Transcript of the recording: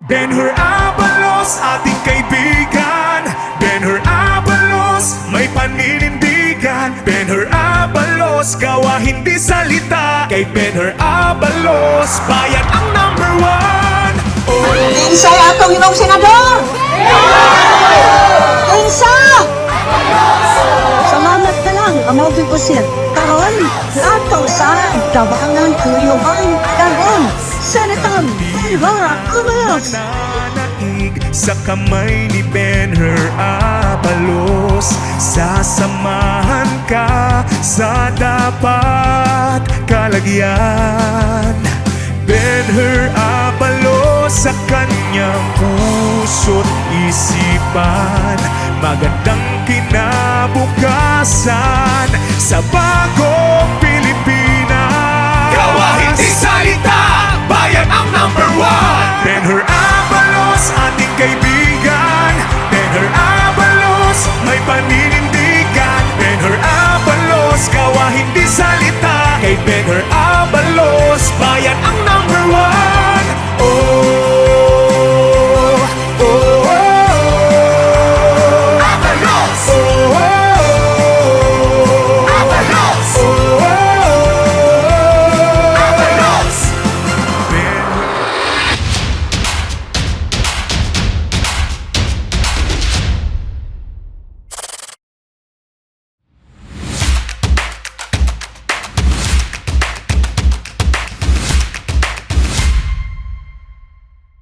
Benhur Abalos, ating kaibigan. Benhur Abalos, may paninindigan. Benhur Abalos, gawa hindi salita. Kay Benhur Abalos, bayan ang number one. Oh, Kinsa atong imong senador? Kinsa? Salamat na lang, amawin ko siya. Karon, ato sa tabangan kuyuban. Karon, Senator Benhur Abalos. nananaig sa kamay ni Benhur Abalos. Sasamahan ka sa dapat kalagyan. Benhur Abalos, sa kanyang puso't isipan, magandang kinabukasan sa bagong Pilipinas. Gawa hindi salita, bayan ang number one. Benhur Abalos, ating kaibigan. Benhur Abalos, may paninindigan. Benhur Abalos, gawa hindi salita. Kay Benhur Abalos, bayan ang number one. Oh,